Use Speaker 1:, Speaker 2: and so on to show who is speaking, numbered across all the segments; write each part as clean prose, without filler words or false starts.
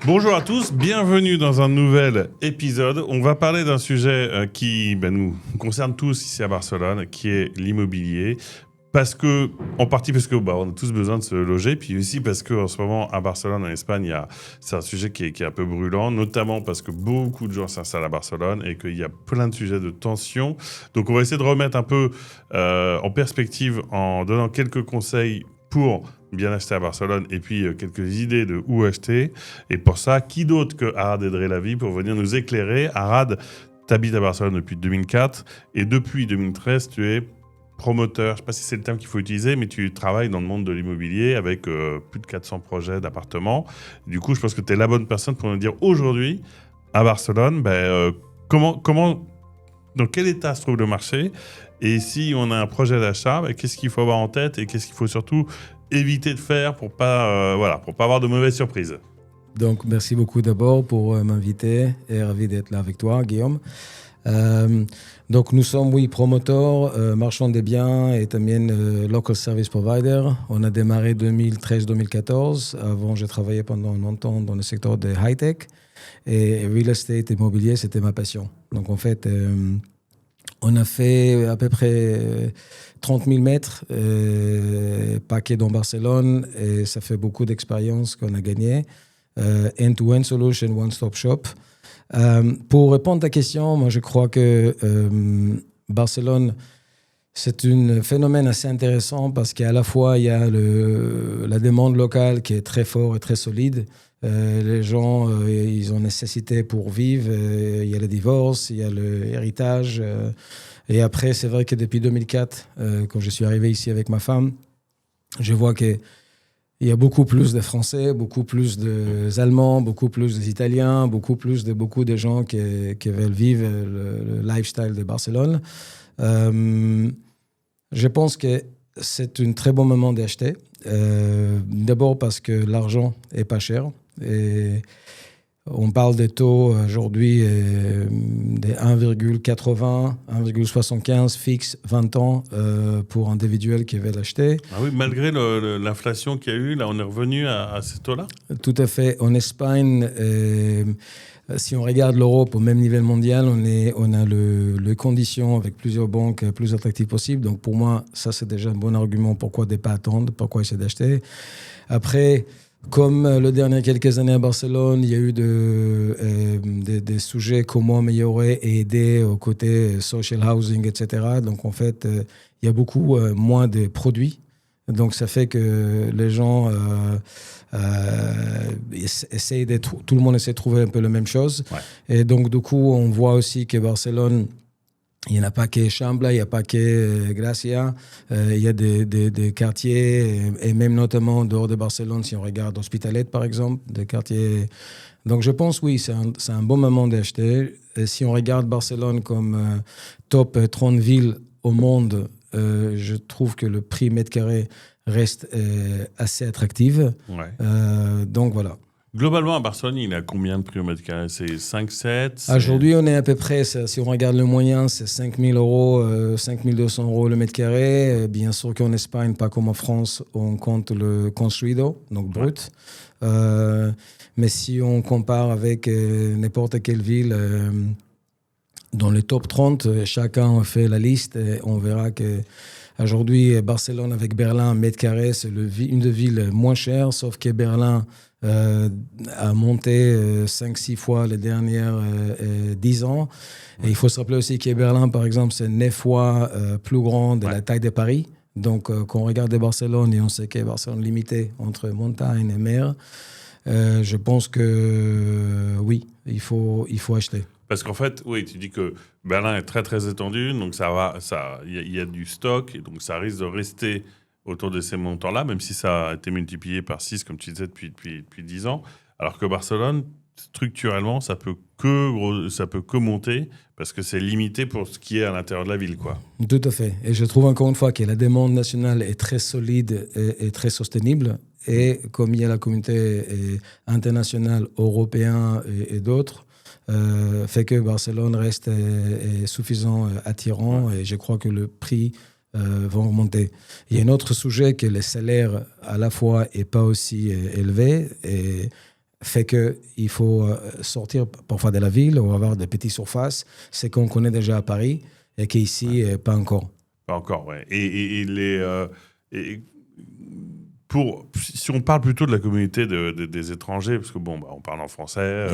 Speaker 1: Bonjour à tous, bienvenue dans un nouvel épisode. On va parler d'un sujet qui nous concerne tous ici à Barcelone, qui est l'immobilier. En partie parce que on a tous besoin de se loger, puis aussi parce qu'en ce moment à Barcelone, en Espagne, c'est un sujet qui est un peu brûlant, notamment parce que beaucoup de gens s'installent à Barcelone et qu'il y a plein de sujets de tension. Donc on va essayer de remettre un peu en perspective en donnant quelques conseils pour bien acheter à Barcelone et puis quelques idées de où acheter. Et pour ça, qui d'autre que Arad Edrelavi pour venir nous éclairer. Arad, tu habites à Barcelone depuis 2004 et depuis 2013, tu es promoteur, je ne sais pas si c'est le terme qu'il faut utiliser, mais tu travailles dans le monde de l'immobilier avec plus de 400 projets d'appartements. Du coup, je pense que tu es la bonne personne pour nous dire aujourd'hui, à Barcelone, dans quel état se trouve le marché, et si on a un projet d'achat, qu'est-ce qu'il faut avoir en tête et qu'est-ce qu'il faut surtout éviter de faire pour pas avoir de mauvaises surprises.
Speaker 2: Donc, merci beaucoup d'abord pour m'inviter et ravi d'être là avec toi, Guillaume. Donc, nous sommes, promoteurs, marchands des biens et también local service provider. On a démarré 2013-2014. Avant, j'ai travaillé pendant longtemps dans le secteur de high-tech et real estate immobilier, c'était ma passion. Donc, en fait, on a fait à peu près 30 000 mètres paquets dans Barcelone et ça fait beaucoup d'expérience qu'on a gagné. End-to-end solution, one-stop shop. Pour répondre à ta question, moi je crois que Barcelone, c'est un phénomène assez intéressant parce qu'à la fois il y a la demande locale qui est très forte et très solide. Les gens, ils ont nécessité pour vivre. Il y a le divorce, il y a l'héritage. Et après, c'est vrai que depuis 2004, quand je suis arrivé ici avec ma femme, je vois qu'il y a beaucoup plus de Français, beaucoup plus d'Allemands, beaucoup plus d'Italiens, beaucoup de gens qui veulent vivre le lifestyle de Barcelone. Je pense que c'est un très bon moment d'acheter. D'abord parce que l'argent est pas cher. Et on parle des taux aujourd'hui des 1,80, 1,75 fixe 20 ans pour individuels qui veulent l'acheter.
Speaker 1: Ah oui, malgré l'inflation qu'il y a eu, là on est revenu à ces taux-là ?
Speaker 2: Tout à fait. En Espagne, si on regarde l'Europe au même niveau mondial, on a les conditions avec plusieurs banques plus attractives possibles. Donc pour moi, ça c'est déjà un bon argument pourquoi ne pas attendre, pourquoi essayer d'acheter. Après, comme les dernières quelques années à Barcelone, il y a eu des sujets comment améliorer et aider au côté social housing, etc. Donc en fait, il y a beaucoup moins de produits. Donc ça fait que les gens essayent tout le monde essaie de trouver un peu la même chose.
Speaker 1: Ouais.
Speaker 2: Et donc du coup, on voit aussi que Barcelone, il n'y en a pas que Chambla, il n'y a pas que Gracia. Il y a des quartiers, et même notamment dehors de Barcelone, si on regarde Hospitalet, par exemple, des quartiers. Donc je pense, oui, c'est un bon moment d'acheter. Et si on regarde Barcelone comme top 30 villes au monde, je trouve que le prix mètre carré reste assez attractif.
Speaker 1: Ouais.
Speaker 2: Donc voilà.
Speaker 1: Globalement, à Barcelone, il a combien de prix au mètre carré ? C'est 5, 7 ?
Speaker 2: Aujourd'hui, on est à peu près, si on regarde le moyen, c'est 5 000 €, 5 200 € le mètre carré. Bien sûr qu'en Espagne, pas comme en France, on compte le construido, donc brut. Ouais. Mais si on compare avec n'importe quelle ville, dans les top 30, chacun fait la liste et on verra que aujourd'hui, Barcelone avec Berlin, mètre carré, c'est une des villes moins chères, sauf que Berlin a monté 5-6 fois les dernières 10 ans. Ouais. Et il faut se rappeler aussi que Berlin, par exemple, c'est 9 fois plus grand de la taille de Paris. Donc, quand on regarde Barcelone et on sait que Barcelone est limité entre montagne et mer, je pense que oui, il faut acheter.
Speaker 1: Parce qu'en fait, oui, tu dis que Berlin est très très étendu, donc il y a du stock, et donc ça risque de rester autour de ces montants-là, même si ça a été multiplié par 6, comme tu disais, depuis 10 ans. Alors que Barcelone, structurellement, ça peut que monter, parce que c'est limité pour ce qui est à l'intérieur de la ville, quoi.
Speaker 2: Tout à fait. Et je trouve encore une fois que la demande nationale est très solide et très soutenable. Et comme il y a la communauté internationale, européenne et d'autres, fait que Barcelone reste suffisant attirant. Ouais. Et je crois que le prix vont remonter. Il y a un autre sujet que les salaires à la fois n'est pas aussi élevé et fait qu'il faut sortir parfois de la ville ou avoir des petites surfaces, c'est qu'on connaît déjà à Paris et qu'ici, pas encore.
Speaker 1: Pas encore, ouais. Et si on parle plutôt de la communauté des étrangers, parce que on parle en français,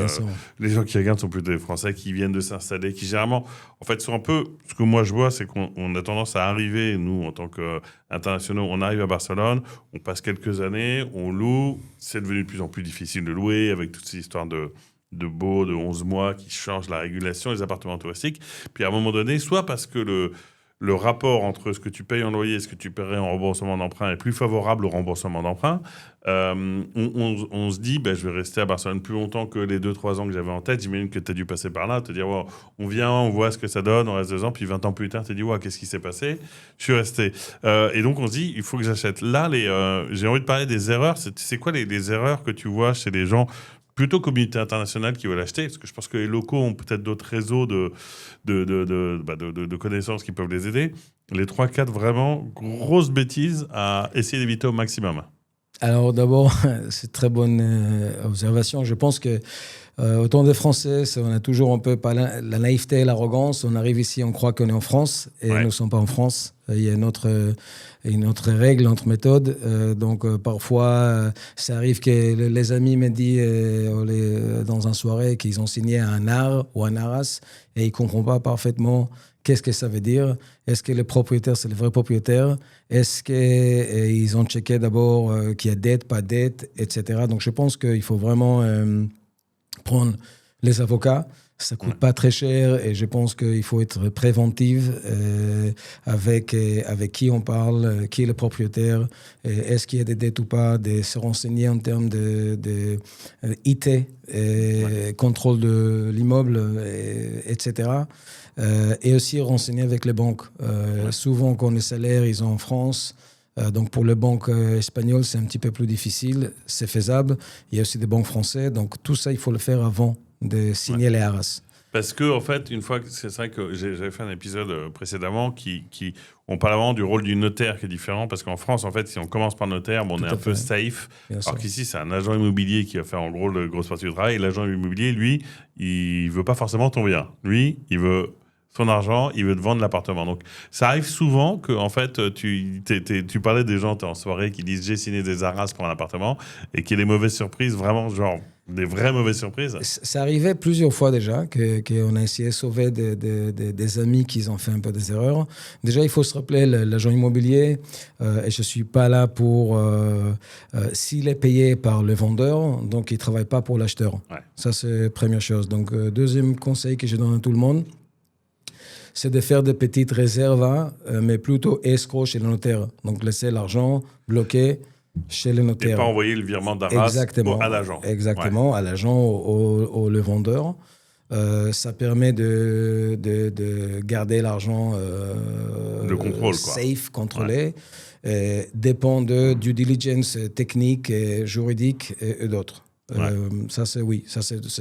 Speaker 1: les gens qui regardent sont plutôt des Français qui viennent de s'installer, qui généralement, en fait, sont un peu, ce que moi je vois, c'est qu'on a tendance à arriver, nous, en tant qu'internationaux, on arrive à Barcelone, on passe quelques années, on loue, c'est devenu de plus en plus difficile de louer, avec toutes ces histoires de baux de 11 mois qui changent la régulation des appartements touristiques. Puis à un moment donné, soit parce que le rapport entre ce que tu payes en loyer et ce que tu paierais en remboursement d'emprunt est plus favorable au remboursement d'emprunt, on se dit, je vais rester à Barcelone plus longtemps que les 2-3 ans que j'avais en tête. J'imagine que tu as dû passer par là, te dire, on vient, on voit ce que ça donne, on reste 2 ans, puis 20 ans plus tard, tu te dis, qu'est-ce qui s'est passé? Je suis resté. Et donc, on se dit, il faut que j'achète. Là, j'ai envie de parler des erreurs. C'est quoi les erreurs que tu vois chez les gens plutôt communauté internationale qui veulent acheter, parce que je pense que les locaux ont peut-être d'autres réseaux de connaissances qui peuvent les aider. Les 3-4 vraiment grosses bêtises à essayer d'éviter au maximum.
Speaker 2: Alors d'abord, c'est une très bonne observation. Je pense que autant des Français, on a toujours un peu pas la naïveté et l'arrogance. On arrive ici, on croit qu'on est en France et nous ne sommes pas en France. Il y a une autre règle, une autre méthode. Donc parfois, ça arrive que les amis me disent dans une soirée qu'ils ont signé un AR ou un ARAS et ils ne comprennent pas parfaitement qu'est-ce que ça veut dire. Est-ce que les propriétaires, c'est les vrais propriétaires? Est-ce qu'ils ont checké d'abord qu'il y a dette, pas dette, etc. Donc je pense qu'il faut vraiment prendre les avocats. Ça coûte pas très cher et je pense qu'il faut être préventif avec qui on parle, qui est le propriétaire, est-ce qu'il y a des dettes ou pas, de se renseigner en termes de IT, contrôle de l'immeuble, etc. Et aussi renseigner avec les banques. Souvent, quand les salaires ils sont en France, donc pour les banques espagnoles, c'est un petit peu plus difficile, c'est faisable. Il y a aussi des banques françaises, donc tout ça, il faut le faire avant de signer les ARAS.
Speaker 1: Parce que, en fait, une fois que c'est vrai que j'avais fait un épisode précédemment on parle vraiment du rôle du notaire qui est différent, parce qu'en France, en fait, si on commence par notaire, on est un peu safe. Alors qu'ici, c'est un agent immobilier qui va faire en gros le grosse partie du travail. Et l'agent immobilier, lui, il veut pas forcément ton bien. Lui, il veut son argent, il veut te vendre l'appartement. Donc, ça arrive souvent que, en fait, tu parlais des gens, t'es en soirée, qui disent j'ai signé des ARAS pour un appartement, et qu'il y ait des mauvaises surprises, vraiment, genre des vraies mauvaises surprises.
Speaker 2: Ça arrivait plusieurs fois déjà qu'on a essayé de sauver des amis qui ont fait un peu des erreurs. Déjà, il faut se rappeler l'agent immobilier, et je suis pas là pour s'il est payé par le vendeur, donc il travaille pas pour l'acheteur. Ouais. Ça, c'est la première chose. Donc, deuxième conseil que je donne à tout le monde, c'est de faire des petites réserves, mais plutôt escroc chez le notaire. Donc, laisser l'argent bloqué chez le notaire.
Speaker 1: Et pas envoyer le virement d'ARAS à l'agent.
Speaker 2: Exactement, à l'agent ou le vendeur. Ça permet de garder l'argent
Speaker 1: de contrôle,
Speaker 2: safe, contrôlé. Dépend de due diligence technique et juridique et d'autres. Ça, ce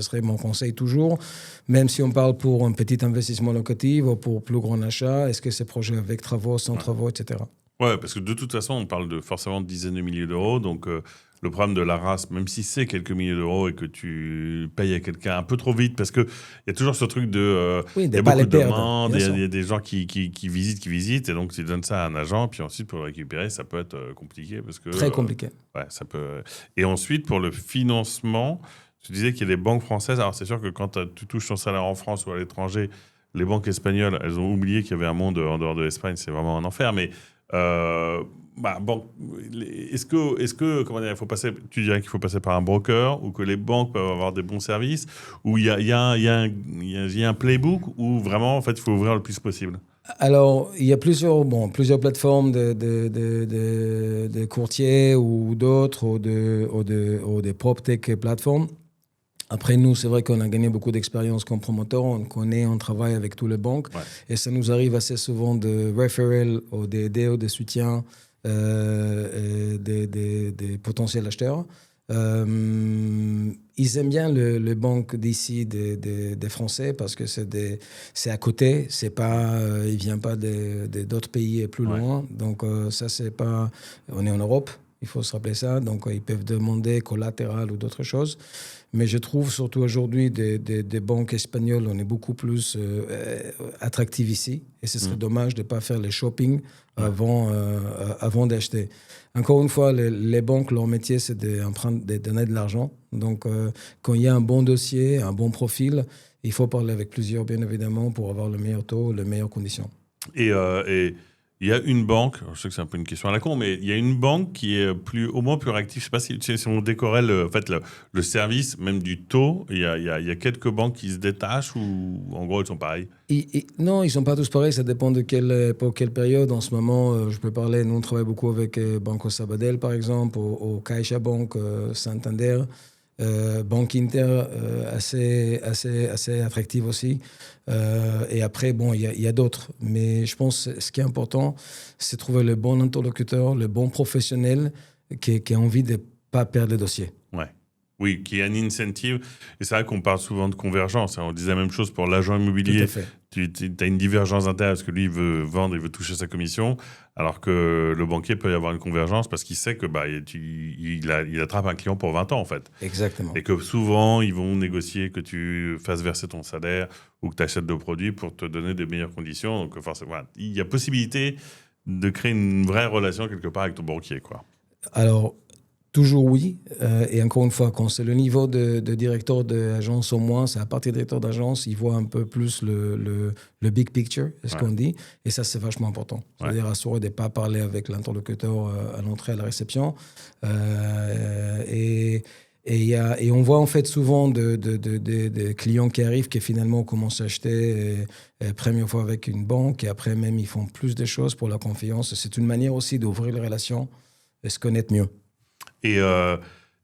Speaker 2: serait mon conseil toujours. Même si on parle pour un petit investissement locatif ou pour plus grand achat, est-ce que c'est projet avec travaux, sans travaux, etc.
Speaker 1: Ouais, parce que de toute façon, on parle forcément de dizaines de milliers d'euros. Donc, le problème de l'ARAS, même si c'est quelques milliers d'euros et que tu payes à quelqu'un un peu trop vite, parce qu'il y a toujours ce truc de... il y a beaucoup de demandes, il y a des gens qui visitent, et donc tu donnes ça à un agent, puis ensuite, pour le récupérer, ça peut être compliqué. Parce que,
Speaker 2: très compliqué.
Speaker 1: Ça peut... Et ensuite, pour le financement, tu disais qu'il y a des banques françaises. Alors, c'est sûr que quand tu touches ton salaire en France ou à l'étranger, les banques espagnoles, elles ont oublié qu'il y avait un monde en dehors de l'Espagne, c'est vraiment un enfer, mais... est-ce que comment dire, tu dirais qu'il faut passer par un broker, ou que les banques peuvent avoir des bons services, ou il y a un playbook où vraiment en fait il faut ouvrir le plus possible?
Speaker 2: Alors, il y a plusieurs plateformes de courtiers ou d'autres, ou des PropTech plateformes. Après, nous, c'est vrai qu'on a gagné beaucoup d'expérience comme promoteur. On travaille avec toutes les banques. Ouais. Et ça nous arrive assez souvent de referral ou des soutiens des potentiels acheteurs. Ils aiment bien les banques d'ici, des Français, parce que c'est à côté. C'est pas, ils ne viennent pas d'autres pays plus loin. Donc, ça, c'est pas... On est en Europe. il faut se rappeler ça. Donc, ils peuvent demander collatéral ou d'autres choses. Mais je trouve surtout aujourd'hui des banques espagnoles, on est beaucoup plus attractifs ici. Et ce serait dommage de ne pas faire les shopping avant d'acheter. Encore une fois, les banques, leur métier, c'est de donner de l'argent. Donc, quand il y a un bon dossier, un bon profil, il faut parler avec plusieurs, bien évidemment, pour avoir le meilleur taux, les meilleures conditions.
Speaker 1: Et il y a une banque, je sais que c'est un peu une question à la con, mais il y a une banque qui est au moins plus réactive. Je ne sais pas si on décorait le service, même du taux. Il y a quelques banques qui se détachent ou en gros, elles sont pareilles?
Speaker 2: Non, ils ne sont pas tous pareils. Ça dépend de quelle période. En ce moment, je peux parler, nous, on travaille beaucoup avec Banco Sabadell, par exemple, au CaixaBank, Santander. Banque Inter, assez attractive aussi. Et après, bon, il y a d'autres. Mais je pense que ce qui est important, c'est trouver le bon interlocuteur, le bon professionnel qui a envie de ne pas perdre le dossier.
Speaker 1: Ouais. Oui, qui a une incentive. Et c'est vrai qu'on parle souvent de convergence. On disait la même chose pour l'agent immobilier.
Speaker 2: Tout à fait.
Speaker 1: Tu as une divergence d'intérêt parce que lui, il veut vendre, il veut toucher sa commission, alors que le banquier peut y avoir une convergence parce qu'il sait que il attrape un client pour 20 ans, en fait.
Speaker 2: Exactement.
Speaker 1: Et que souvent, ils vont négocier que tu fasses verser ton salaire ou que tu achètes de produits pour te donner des meilleures conditions. Donc, forcément, voilà, il y a possibilité de créer une vraie relation quelque part avec ton banquier, quoi.
Speaker 2: Alors, toujours oui. Et encore une fois, quand c'est le niveau de directeur d'agence au moins, c'est à partir de directeur d'agence, il voit un peu plus le big picture, est-ce qu'on dit. Et ça, c'est vachement important. C'est-à-dire assurer de ne pas parler avec l'interlocuteur à l'entrée, à la réception. Et on voit en fait souvent des clients qui arrivent qui finalement commencent à acheter première fois avec une banque et après même ils font plus de choses pour la confiance. C'est une manière aussi d'ouvrir les relations et se connaître mieux.
Speaker 1: Et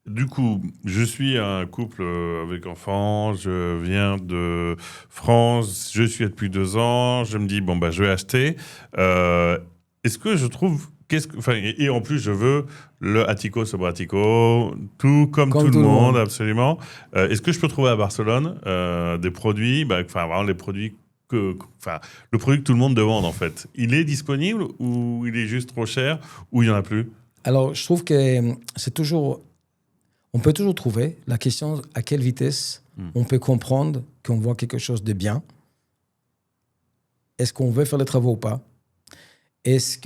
Speaker 1: du coup, je suis un couple avec enfants, je viens de France, je suis là depuis 2 ans, je me dis, bon, je vais acheter. Est-ce que je trouve... et en plus, je veux le Attico sobre Attico, tout comme tout le monde, absolument. Est-ce que je peux trouver à Barcelone des produits, vraiment les produits le produit que tout le monde demande, en fait? Il est disponible ou il est juste trop cher ou il n'y en a plus?
Speaker 2: Alors, je trouve que c'est toujours... On peut toujours trouver la question à quelle vitesse on peut comprendre qu'on voit quelque chose de bien. Est-ce qu'on veut faire les travaux ou pas? Est-ce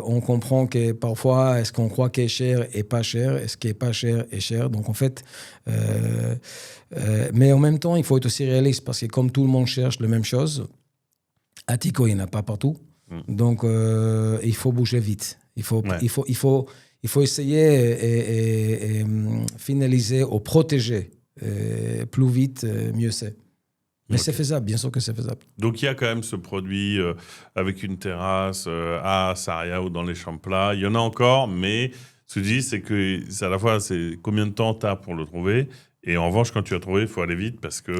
Speaker 2: qu'on comprend que parfois, est-ce qu'on croit qu'il est cher et pas cher? Est-ce qu'il n'est pas cher et cher? Donc, en fait... mais en même temps, il faut être aussi réaliste parce que comme tout le monde cherche la même chose, Attico, il n'y en a pas partout. Donc, il faut bouger vite. Il faut essayer et finaliser ou protéger plus vite, mieux c'est. Mais c'est faisable, bien sûr que c'est faisable.
Speaker 1: Donc il y a quand même ce produit avec une terrasse à Sarria ou dans les Champs-Plats. Il y en a encore, mais ce que je dis, c'est que c'est à la fois c'est combien de temps tu as pour le trouver. Et en revanche, quand tu as trouvé, il faut aller vite parce que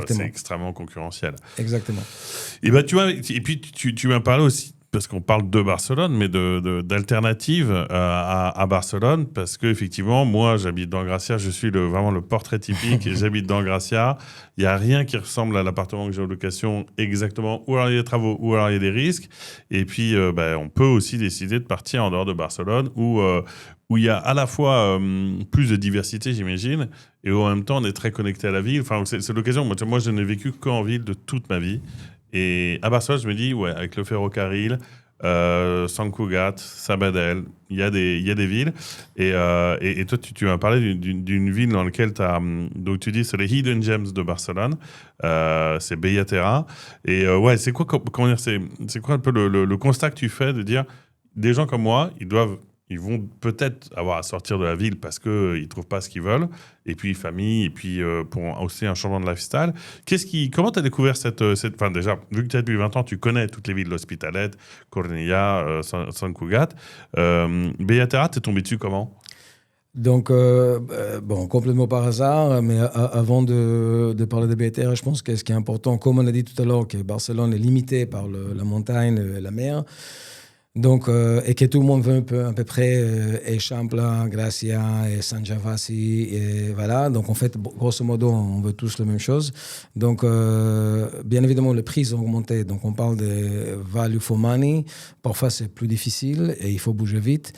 Speaker 1: c'est extrêmement concurrentiel.
Speaker 2: Exactement.
Speaker 1: Et puis tu m'as parlé aussi, parce qu'on parle de Barcelone, mais d'alternatives à Barcelone, parce qu'effectivement, moi, j'habite dans Gracia, je suis vraiment le portrait typique, et j'habite dans Gracia. Il n'y a rien qui ressemble à l'appartement que j'ai en location exactement, ou alors il y a des travaux, ou alors il y a des risques. Et puis, on peut aussi décider de partir en dehors de Barcelone, où il y a à la fois plus de diversité, j'imagine, et en même temps, on est très connecté à la ville. Enfin, c'est l'occasion. Moi, je n'ai vécu qu'en ville de toute ma vie. Et à Barcelone, je me dis, avec le ferrocarril, Sant Cugat, Sabadell, il y a des villes. Et toi, tu m'as parlé d'une ville dans laquelle tu as... Donc, tu dis, c'est les Hidden Gems de Barcelone. C'est Bellaterra. Et c'est quoi, c'est quoi un peu le constat que tu fais de dire, des gens comme moi, ils vont peut-être avoir à sortir de la ville parce qu'ils ne trouvent pas ce qu'ils veulent, et puis famille, et puis pour aussi un changement de lifestyle. Comment tu as découvert cette... Enfin, déjà, vu que tu as depuis 20 ans, tu connais toutes les villes, l'Hospitalet, Cornellà, Sant Cugat. Bellaterra, tu es tombé dessus comment?
Speaker 2: Donc, complètement par hasard, mais avant de parler de Bellaterra, je pense que ce qui est important, comme on a dit tout à l'heure, que Barcelone est limité par la montagne et la mer. Donc, et que tout le monde veut à peu près Eixample, Gracia et San Gervasi, et voilà. Donc, en fait, grosso modo, on veut tous la même chose. Donc, bien évidemment, les prix ont augmenté. Donc, on parle de value for money. Parfois, c'est plus difficile et il faut bouger vite.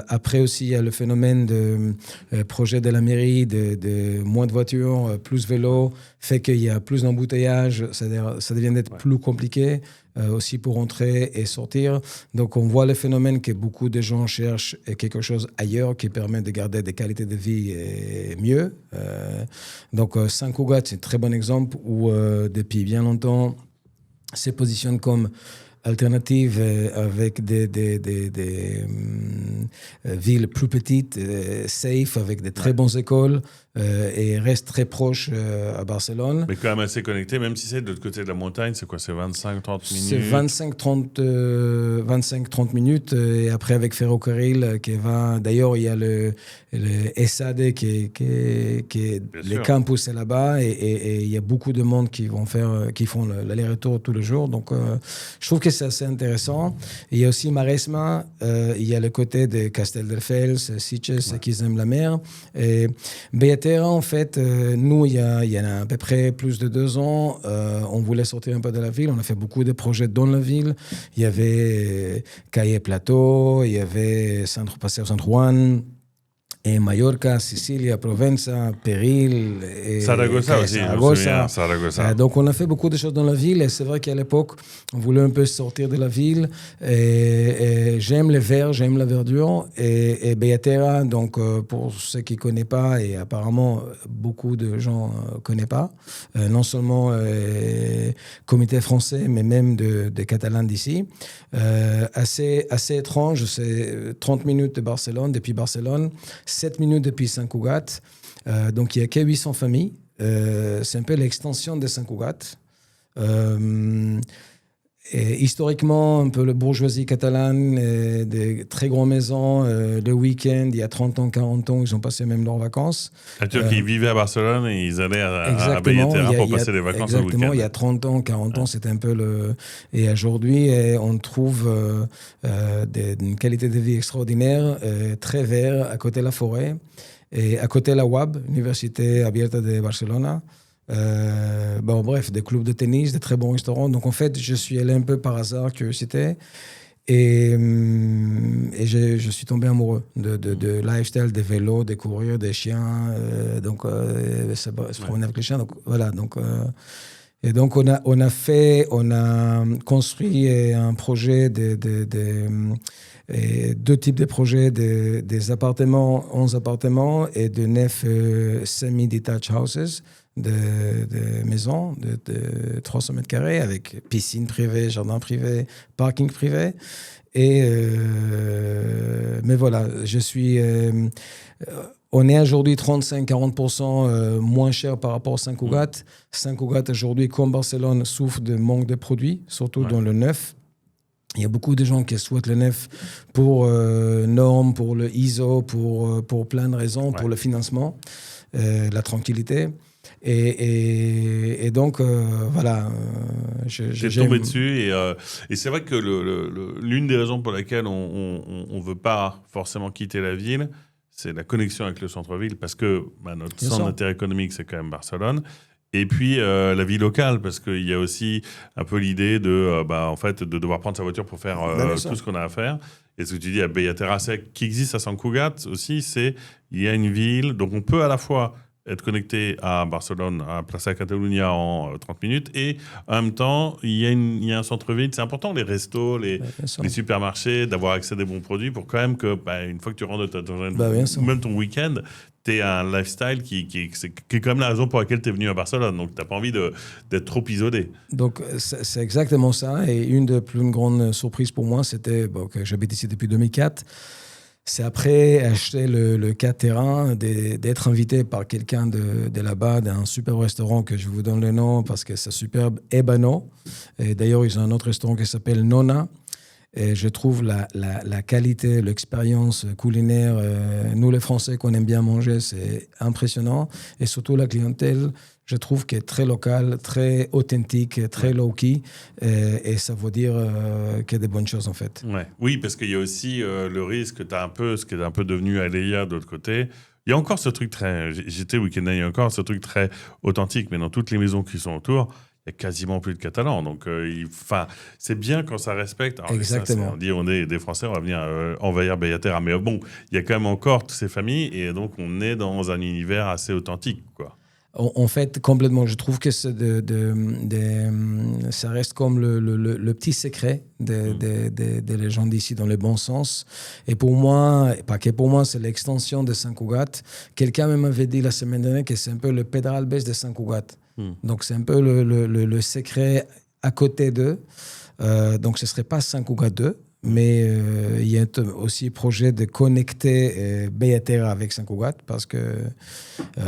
Speaker 2: Après aussi, il y a le phénomène de projet de la mairie, de moins de voitures, plus vélo, fait qu'il y a plus d'embouteillages. C'est-à-dire, ça devient d'être plus compliqué. Aussi pour entrer et sortir. Donc, on voit le phénomène que beaucoup de gens cherchent quelque chose ailleurs qui permet de garder des qualités de vie mieux. Donc, Sant Cugat, c'est un très bon exemple où, depuis bien longtemps, se positionne comme alternative avec des villes plus petites, safe, avec des très bonnes écoles et reste très proche à Barcelone.
Speaker 1: Mais quand même assez connecté, même si c'est de l'autre côté de la montagne, c'est quoi, c'est 25-30 minutes?
Speaker 2: C'est 25-30 minutes et après avec Ferrocarril qui va... D'ailleurs, il y a le SAD qui le campus est là-bas et il y a beaucoup de monde qui font l'aller-retour tous les jours. Donc, je trouve que c'est assez intéressant. Il y a aussi Maresma, il y a le côté de Castelldefels, Sitges, qui aiment la mer. Et Bellaterra, en fait, nous, il y a à peu près plus de 2 ans, on voulait sortir un peu de la ville. On a fait beaucoup de projets dans la ville. Il y avait Calle Plateau, il y avait Paseo San Juan, et Mallorca, Sicilia, Provenza, Péril, et
Speaker 1: Saragossa aussi,
Speaker 2: Saragossa. Donc on a fait beaucoup de choses dans la ville et c'est vrai qu'à l'époque on voulait un peu sortir de la ville et j'aime les verts, j'aime la verdure et Bellaterra, donc pour ceux qui ne connaissent pas et apparemment beaucoup de gens ne connaissent pas, non seulement comité français mais même des Catalans d'ici, assez étrange, c'est 30 minutes de Barcelone, depuis Barcelone, 7 minutes depuis Sant Cugat. Donc, il n'y a que 800 familles. C'est un peu l'extension de Sant Cugat. Et historiquement, un peu la bourgeoisie catalane, des très grandes maisons. Le week-end, il y a 30 ans, 40 ans, ils ont passé même leurs vacances.
Speaker 1: C'est-à-dire qu'ils vivaient à Barcelone et ils allaient à Bellaterra pour passer les vacances le week-end.
Speaker 2: Exactement, il y a 30 ans, 40 ans, c'était un peu le... Et aujourd'hui, on trouve une qualité de vie extraordinaire, très vert, à côté de la forêt. Et à côté de la UAB, Université Abierta de Barcelone. Bref, des clubs de tennis, des très bons restaurants. Donc, en fait, je suis allé un peu par hasard, curiosité. Et je suis tombé amoureux de lifestyle, des vélos, des coureurs, des chiens. Se promener avec les chiens. Donc, voilà. Donc, et donc, on a construit un projet et 2 types de projets, des appartements, 11 appartements et de 9 semi-detached houses, de maisons de 300 mètres carrés avec piscine privée, jardin privé, parking privé. Mais voilà, on est aujourd'hui 35-40% moins cher par rapport à Sant Cugat. Sant Cugat aujourd'hui, comme Barcelone, souffre de manque de produits, surtout dans le neuf. Il y a beaucoup de gens qui souhaitent le neuf pour normes, pour le ISO, pour plein de raisons, pour le financement, la tranquillité. Et donc, voilà.
Speaker 1: J'ai tombé dessus et c'est vrai que l'une des raisons pour laquelle on ne veut pas forcément quitter la ville, c'est la connexion avec le centre-ville parce que notre centre d'intérêt économique, c'est quand même Barcelone. Et puis la vie locale, parce qu'il y a aussi un peu l'idée de devoir prendre sa voiture pour faire tout ce qu'on a à faire. Et ce que tu dis à Bellaterra, qui existe à Sant Cugat aussi, il y a une ville, donc on peut à la fois être connecté à Barcelone, à Plaça Catalunya en 30 minutes, et en même temps, il y a un centre-ville. C'est important, les restos, les supermarchés, d'avoir accès à des bons produits pour quand même que, une fois que tu rentres de ta journée, ou même ton week-end, tu es un lifestyle qui est quand même la raison pour laquelle tu es venu à Barcelone. Donc, tu n'as pas envie d'être trop isolé. Donc,
Speaker 2: c'est exactement ça. Et une des plus grandes surprises pour moi, c'était que j'habite ici depuis 2004. C'est après acheter le 4 terrain, d'être invité par quelqu'un de là-bas, d'un super restaurant que je vous donne le nom parce que c'est superbe, Ébano. Et d'ailleurs, ils ont un autre restaurant qui s'appelle Nona. Et je trouve la qualité, l'expérience culinaire, nous les Français qu'on aime bien manger, c'est impressionnant. Et surtout la clientèle, je trouve qu'il est très local, très authentique, très low-key, et ça veut dire qu'il y a des bonnes choses en fait.
Speaker 1: Ouais. Oui, parce qu'il y a aussi le risque que tu as un peu, ce qui est un peu devenu Aleya de l'autre côté. Il y a encore ce truc très... J'étais week-end, il y a encore ce truc très authentique, mais dans toutes les maisons qui sont autour, il y a quasiment plus de Catalans. Donc, c'est bien quand ça respecte. Alors,
Speaker 2: Exactement.
Speaker 1: on dit on est des Français, on va venir envahir Bellaterra. Mais bon, il y a quand même encore toutes ces familles, et donc on est dans un univers assez authentique, quoi.
Speaker 2: En fait, complètement. Je trouve que ça reste comme le petit secret des gens d'ici, dans le bon sens. Et pour moi, pas que pour moi, c'est l'extension de Sant Cugat. Quelqu'un m'avait dit la semaine dernière que c'est un peu le Pedralbes de Sant Cugat. Donc, c'est un peu le secret à côté d'eux. Donc, ce ne serait pas Sant Cugat 2. Mais il y a aussi un projet de connecter Bellaterra avec Sant Cugat parce que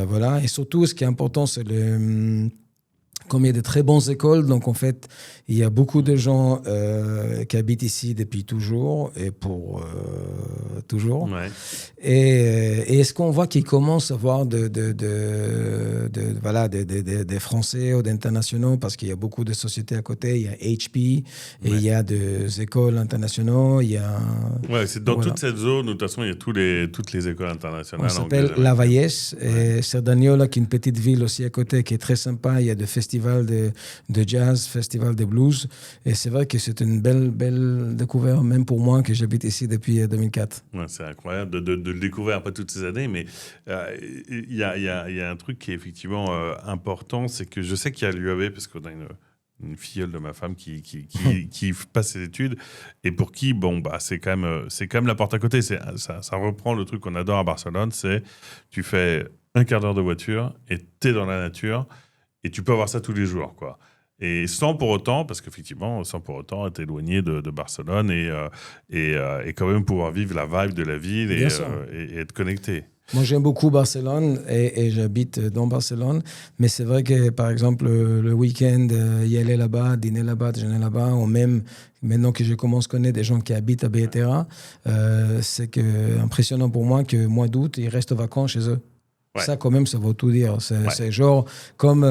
Speaker 2: voilà. Et surtout, ce qui est important, c'est comme il y a de très bonnes écoles, donc en fait, il y a beaucoup de gens qui habitent ici depuis toujours et pour toujours.
Speaker 1: Ouais.
Speaker 2: Et est-ce qu'on voit qu'ils commencent à avoir des Français ou d'internationaux, parce qu'il y a beaucoup de sociétés à côté, il y a HP, et il y a des écoles internationales, il y a...
Speaker 1: Ouais, c'est dans toute cette zone où de toute façon il y a toutes les écoles internationales.
Speaker 2: On s'appelle Lavallès, et Cerdagnola, qui est une petite ville aussi à côté, qui est très sympa. Il y a des festivals de jazz, festivals de blues, et c'est vrai que c'est une belle découverte, même pour moi qui j'habite ici depuis 2004.
Speaker 1: Ouais, c'est incroyable de le découvrir après toutes ces années, mais il y a un truc qui est effectivement important, c'est que je sais qu'il y a l'UAB, parce qu'on a une filleule de ma femme qui passe ses études, et pour qui, c'est quand même la porte à côté. Ça reprend le truc qu'on adore à Barcelone, c'est tu fais un quart d'heure de voiture et t'es dans la nature, et tu peux avoir ça tous les jours, quoi. Et sans pour autant, parce qu'effectivement, être éloigné de Barcelone et quand même pouvoir vivre la vibe de la ville et être connecté.
Speaker 2: Moi, j'aime beaucoup Barcelone et j'habite dans Barcelone. Mais c'est vrai que, par exemple, le week-end, y aller là-bas, dîner là-bas, déjeuner là-bas, ou même maintenant que je commence à connaître des gens qui habitent à Bellaterra, c'est impressionnant pour moi que mois d'août, ils restent aux vacances chez eux. Ouais. Ça, quand même, ça vaut tout dire. C'est genre comme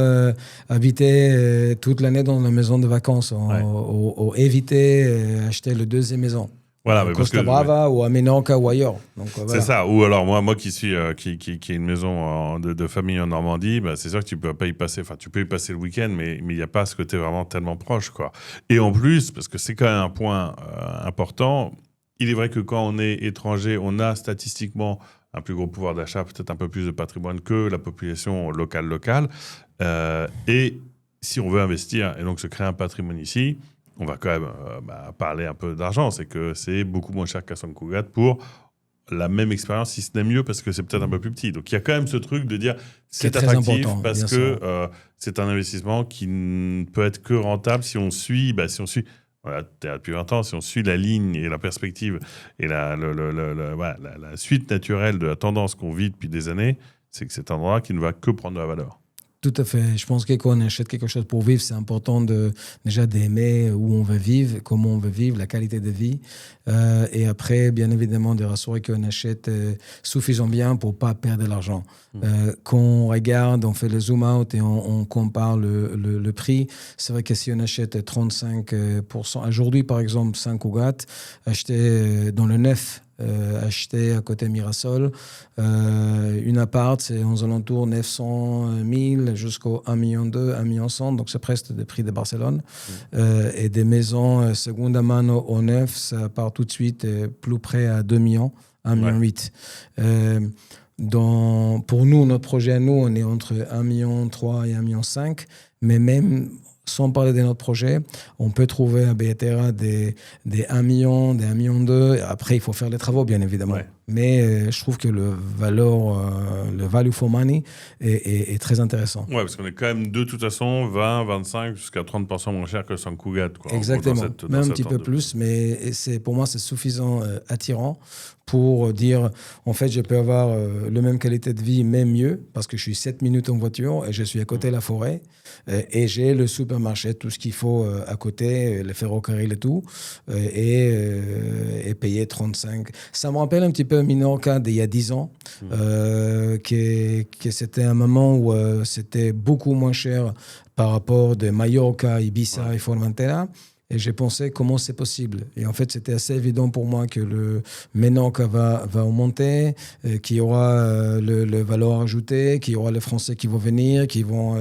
Speaker 2: habiter toute l'année dans la maison de vacances ou éviter acheter le deuxième maison.
Speaker 1: Voilà, mais
Speaker 2: Costa Brava ou à Menorca ou ailleurs. Donc,
Speaker 1: voilà. C'est ça. Ou alors moi qui suis qui ai une maison de famille en Normandie, c'est sûr que tu peux pas y passer. Enfin, tu peux y passer le week-end, mais il n'y a pas ce côté vraiment tellement proche, quoi. Et en plus, parce que c'est quand même un point important, il est vrai que quand on est étranger, on a statistiquement un plus gros pouvoir d'achat, peut-être un peu plus de patrimoine que la population locale. Et si on veut investir et donc se créer un patrimoine ici, on va quand même parler un peu d'argent. C'est que c'est beaucoup moins cher qu'à Sant Cugat pour la même expérience, si ce n'est mieux, parce que c'est peut-être un peu plus petit. Donc il y a quand même ce truc de dire c'est attractif parce que c'est un investissement qui ne peut être que rentable si on suit... Voilà, t'es là depuis 20 ans, si on suit la ligne et la perspective et la suite naturelle de la tendance qu'on vit depuis des années, c'est que c'est un endroit qui ne va que prendre de la valeur.
Speaker 2: Tout à fait. Je pense que quand on achète quelque chose pour vivre, c'est important déjà d'aimer où on veut vivre, comment on veut vivre, la qualité de vie. Et après, bien évidemment, de rassurer qu'on achète suffisamment bien pour ne pas perdre de l'argent. Quand on regarde, on fait le zoom out et on compare le prix, c'est vrai que si on achète 35%, aujourd'hui par exemple, Sant Cugat, acheter dans le neuf, acheter à côté Mirasol, une appart, c'est aux alentours 900 000 jusqu'au 1,2 million, 1,1 million, donc c'est presque le prix de Barcelone. Et des maisons seconde mano au neuf, ça part tout de suite plus près à 2 millions, 1,8 million. Pour nous, notre projet à nous, on est entre 1,3 million et 1,5 million, mais même sans parler de notre projet, on peut trouver à Bellaterra des 1 million, des 1,2 million. Après, il faut faire les travaux, bien évidemment. Ouais. Mais je trouve que le value for money est très intéressant.
Speaker 1: Ouais, parce qu'on est quand même de toute façon 20, 25 jusqu'à 30% moins cher que Sant Cugat, quoi.
Speaker 2: Exactement, même un petit peu plus, mais pour moi, c'est suffisant attirant pour dire, en fait, je peux avoir la même qualité de vie, même mieux, parce que je suis 7 minutes en voiture et je suis à côté de la forêt et j'ai le supermarché, tout ce qu'il faut à côté, les ferrocarrils et tout, et payer 35. Ça me rappelle un petit peu le Minorca d'il y a 10 ans, que c'était un moment où c'était beaucoup moins cher par rapport de Mallorca, Ibiza et Formentera. Et j'ai pensé comment c'est possible. Et en fait, c'était assez évident pour moi que le Menorca va augmenter, qu'il y aura le valeur ajoutée, qu'il y aura les Français qui vont venir, qui vont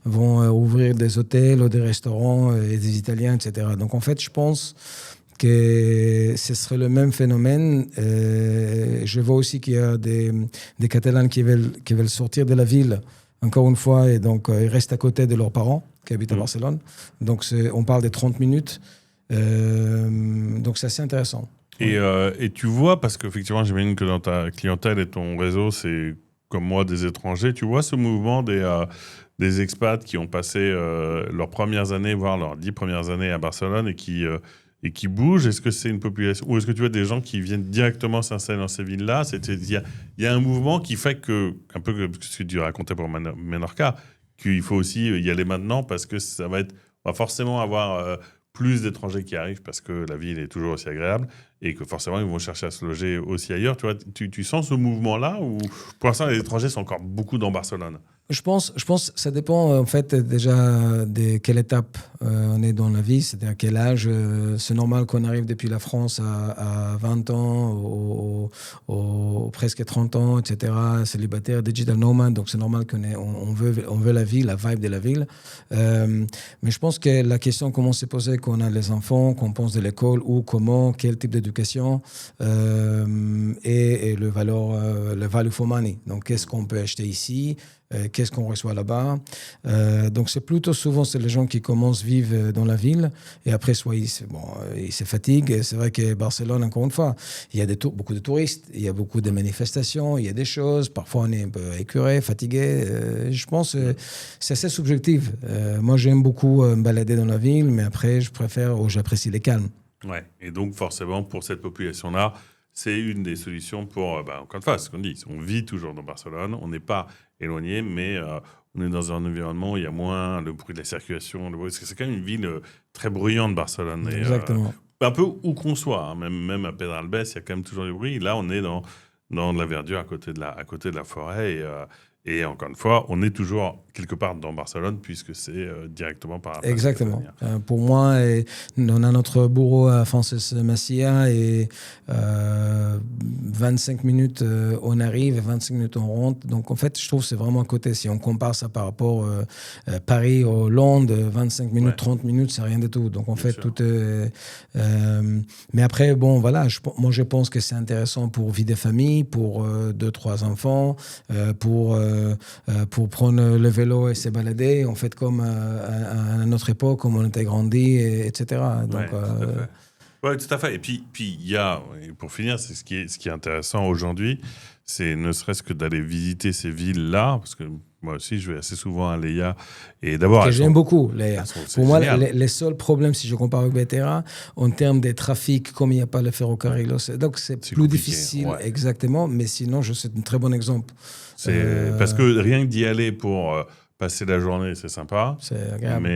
Speaker 2: ouvrir des hôtels ou des restaurants et des Italiens, etc. Donc en fait, je pense que ce serait le même phénomène. Je vois aussi qu'il y a des Catalans qui veulent sortir de la ville, encore une fois, et donc ils restent à côté de leurs parents qui habitent à Barcelone. Donc on parle des 30 minutes. Donc c'est assez intéressant.
Speaker 1: Et tu vois, parce qu'effectivement, j'imagine que dans ta clientèle et ton réseau, c'est comme moi des étrangers, tu vois ce mouvement des expats qui ont passé leurs premières années, voire leurs 10 premières années à Barcelone et qui bougent. Est-ce que c'est une population, ou est-ce que tu vois des gens qui viennent directement s'installer dans ces villes-là? Il y a un mouvement qui fait que, un peu comme ce que tu racontais pour Menorca, qu'il faut aussi y aller maintenant parce que on va forcément avoir plus d'étrangers qui arrivent parce que la ville est toujours aussi agréable et que forcément ils vont chercher à se loger aussi ailleurs. Tu vois, tu sens ce mouvement-là ou pour l'instant les étrangers sont encore beaucoup dans Barcelone?
Speaker 2: Je pense que ça dépend en fait déjà de quelle étape on est dans la vie, c'est-à-dire quel âge. C'est normal qu'on arrive depuis la France à 20 ans, ou presque 30 ans, etc., célibataire, digital nomad, donc c'est normal on veut la ville, la vibe de la ville. Mais je pense que la question commence à se poser quand on a les enfants, qu'on pense de l'école, ou quel type d'éducation et le value for money. Donc qu'est-ce qu'on peut acheter ici? Qu'est-ce qu'on reçoit là-bas. Donc c'est plutôt souvent les gens qui commencent à vivre dans la ville et après soit ils se fatiguent. C'est vrai que Barcelone, encore une fois, il y a beaucoup de touristes, il y a beaucoup de manifestations, il y a des choses, parfois on est un peu écœuré, fatigué. Je pense que c'est assez subjectif. Moi j'aime beaucoup me balader dans la ville, mais après j'apprécie les calmes.
Speaker 1: Ouais. Et donc forcément pour cette population-là, c'est une des solutions pour, encore une fois, ce qu'on dit, on vit toujours dans Barcelone, on n'est pas éloigné, mais on est dans un environnement où il y a moins le bruit de la circulation, parce que c'est quand même une ville très bruyante, Barcelone.
Speaker 2: Exactement.
Speaker 1: Et, un peu où qu'on soit, hein, même à Pedralbes, il y a quand même toujours du bruit. Là, on est dans de la verdure à côté de la forêt. Et encore une fois, on est toujours quelque part dans Barcelone puisque c'est directement par la
Speaker 2: Exactement. Pour moi, on a notre bureau à Frances Macià et 25 minutes on arrive et 25 minutes on rentre. Donc en fait, je trouve que c'est vraiment à côté. Si on compare ça par rapport à Paris ou Londres, 25 minutes, 30 minutes, c'est rien du tout. Donc en fait, tout est... mais après, bon, voilà, moi je pense que c'est intéressant pour vie de famille, pour 2-3 enfants, pour prendre le vélo et se balader, en fait, comme à notre époque, comme on était grandi, etc. Donc,
Speaker 1: Oui, tout à fait. Et puis il y a, et pour finir, c'est ce qui est intéressant aujourd'hui, c'est ne serait-ce que d'aller visiter ces villes-là, parce que moi aussi, je vais assez souvent à Leia. Et d'abord,
Speaker 2: j'aime beaucoup, Leia. Pour moi, les seuls problèmes, si je compare avec Bétera, en termes de trafic, comme il n'y a pas le ferrocarril, donc c'est plus difficile, exactement. Mais sinon, c'est un très bon exemple.
Speaker 1: Parce que rien que d'y aller pour passer la journée, c'est sympa.
Speaker 2: C'est agréable.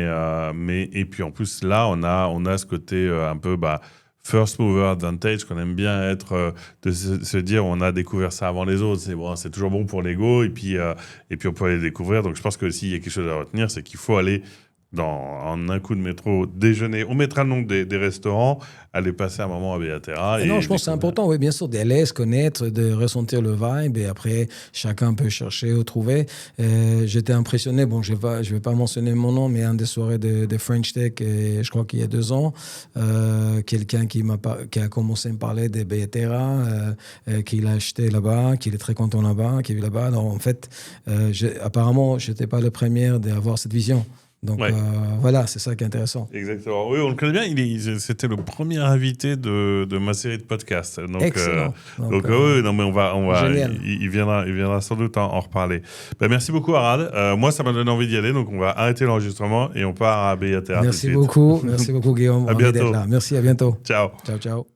Speaker 1: Mais et puis en plus, là, on a ce côté un peu... first mover advantage, qu'on aime bien être, de se dire on a découvert ça avant les autres. C'est toujours bon pour l'ego et puis on peut aller découvrir. Donc je pense que s'il y a quelque chose à retenir, c'est qu'il faut aller en un coup de métro déjeuner. On mettra le nom des restaurants, aller passer un moment à Beaterra.
Speaker 2: Non, je pense que c'est important, oui, bien sûr, d'aller se connaître, de ressentir le vibe et après, chacun peut chercher ou trouver. J'étais impressionné, bon, je vais pas mentionner mon nom, mais un des soirées de French Tech, je crois qu'il y a 2 ans, quelqu'un qui a commencé à me parler de Beaterra, qu'il a acheté là-bas, qu'il est très content là-bas, qu'il vit là-bas. Donc, en fait, apparemment, je n'étais pas le premier d'avoir cette vision. Donc voilà, c'est ça qui est intéressant.
Speaker 1: Exactement. Oui, on le connaît bien. C'était le premier invité de ma série de podcasts. Donc,
Speaker 2: excellent.
Speaker 1: oui, non, mais on va.
Speaker 2: Génial.
Speaker 1: Il viendra sans doute en reparler. Merci beaucoup, Arad. Moi, ça m'a donné envie d'y aller, donc on va arrêter l'enregistrement et on part à Beaterra.
Speaker 2: Merci beaucoup, Guillaume.
Speaker 1: À bientôt.
Speaker 2: Merci, à bientôt.
Speaker 1: Ciao.
Speaker 2: Ciao.